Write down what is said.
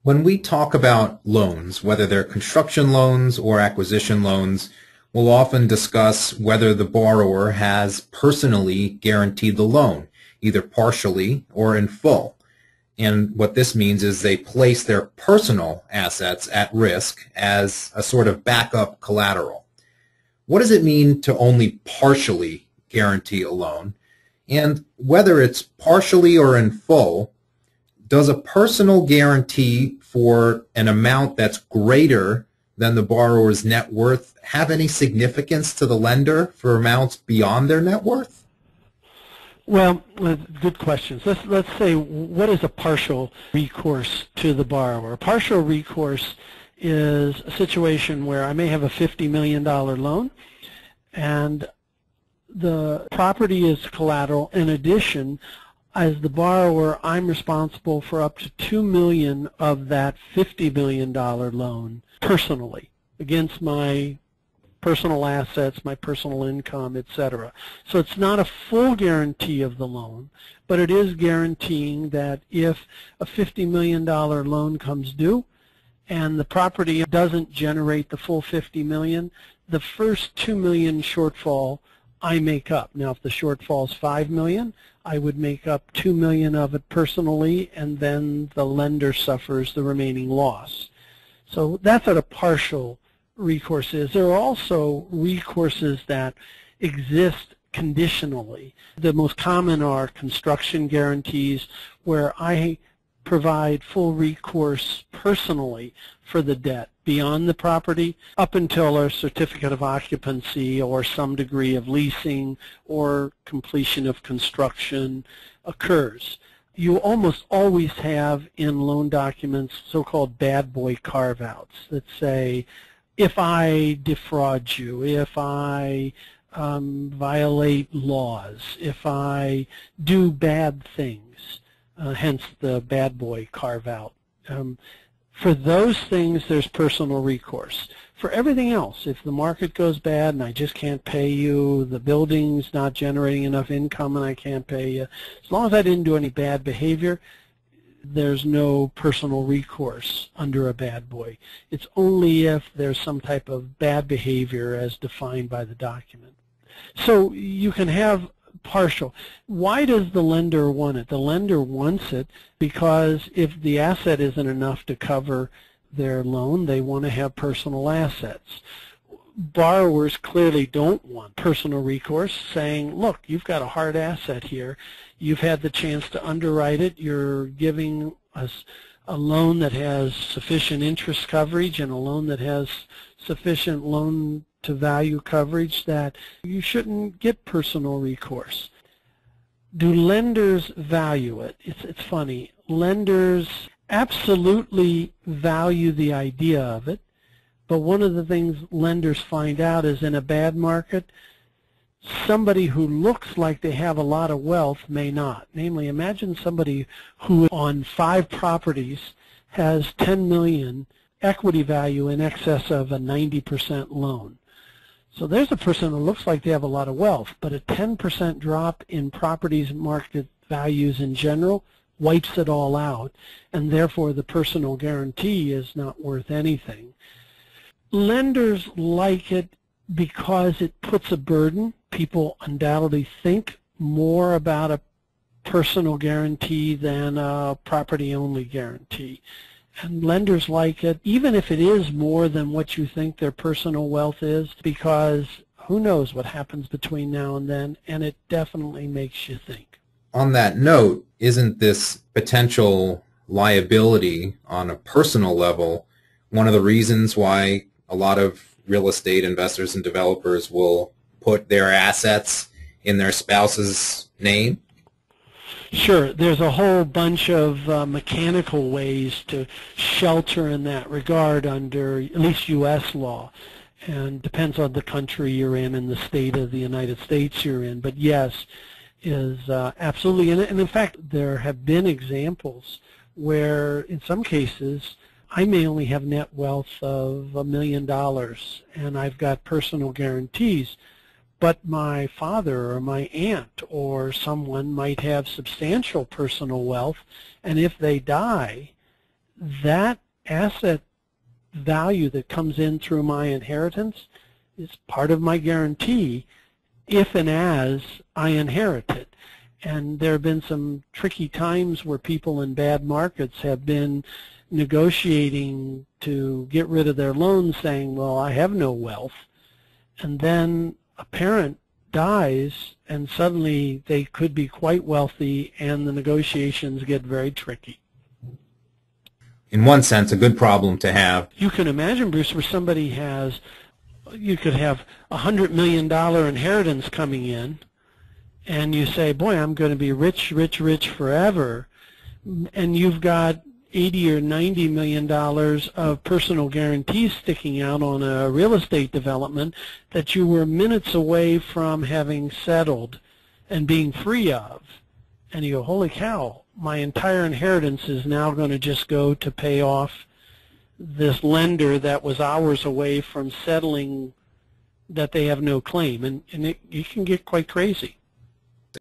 When we talk about loans, whether they're construction loans or acquisition loans, we'll often discuss whether the borrower has personally guaranteed the loan, either partially or in full. And what this means is they place their personal assets at risk as a sort of backup collateral. What does it mean to only partially guarantee a loan? And whether it's partially or in full, does a personal guarantee for an amount that's greater than the borrower's net worth have any significance to the lender for amounts beyond their net worth? Well, good questions. Let's say, what is a partial recourse to the borrower? A partial recourse is a situation where I may have a $50 million loan and the property is collateral. In addition, as the borrower, I'm responsible for up to $2 million of that $50 million loan personally against my personal assets, my personal income, etc. So it's not a full guarantee of the loan, but it is guaranteeing that if a $50 million loan comes due and the property doesn't generate the full $50 million, the first $2 million shortfall I make up. Now, if the shortfall is $5 million, I would make up $2 million of it personally, and then the lender suffers the remaining loss. So that's what a partial recourse is. There are also recourses that exist conditionally. The most common are construction guarantees, where I provide full recourse personally for the debt beyond the property up until a certificate of occupancy or some degree of leasing or completion of construction occurs. You almost always have in loan documents so-called bad boy carve-outs that say, if I defraud you, if I violate laws, if I do bad things, hence the bad boy carve-out. For those things, there's personal recourse. For everything else, if the market goes bad and I just can't pay you, the building's not generating enough income and I can't pay you, as long as I didn't do any bad behavior, there's no personal recourse under a bad boy. It's only if there's some type of bad behavior as defined by the document. So you can have partial. Why does the lender want it? The lender wants it because if the asset isn't enough to cover their loan, they want to have personal assets. Borrowers clearly don't want personal recourse, saying, look, you've got a hard asset here. You've had the chance to underwrite it. You're giving us a loan that has sufficient interest coverage and a loan that has sufficient loan to value coverage that you shouldn't get personal recourse. Do lenders value it? It's funny. Lenders absolutely value the idea of it, but one of the things lenders find out is in a bad market, somebody who looks like they have a lot of wealth may not. Namely, imagine somebody who on 5 properties has $10 million equity value in excess of a 90% loan. So there's a person who looks like they have a lot of wealth, but a 10% drop in properties market values in general wipes it all out, and therefore the personal guarantee is not worth anything. Lenders like it because it puts a burden. People undoubtedly think more about a personal guarantee than a property-only guarantee. And lenders like it, even if it is more than what you think their personal wealth is, because who knows what happens between now and then, and it definitely makes you think. On that note, isn't this potential liability on a personal level one of the reasons why a lot of real estate investors and developers will put their assets in their spouse's name? Sure. There's a whole bunch of mechanical ways to shelter in that regard under at least U.S. law, and depends on the country you're in and the state of the United States you're in. But yes, is absolutely. And in fact, there have been examples where in some cases I may only have net wealth of $1 million and I've got personal guarantees, but my father or my aunt or someone might have substantial personal wealth, and if they die, that asset value that comes in through my inheritance is part of my guarantee if and as I inherit it. And there have been some tricky times where people in bad markets have been negotiating to get rid of their loans, saying, well, I have no wealth. And then a parent dies, and suddenly they could be quite wealthy, and the negotiations get very tricky. In one sense, a good problem to have. You can imagine, Bruce, where somebody has, you could have $100 million inheritance coming in, and you say, boy, I'm going to be rich, rich, rich forever, and you've got $80 or $90 million of personal guarantees sticking out on a real estate development that you were minutes away from having settled and being free of. And you go, holy cow, my entire inheritance is now going to just go to pay off this lender that was hours away from settling that they have no claim. And it can get quite crazy.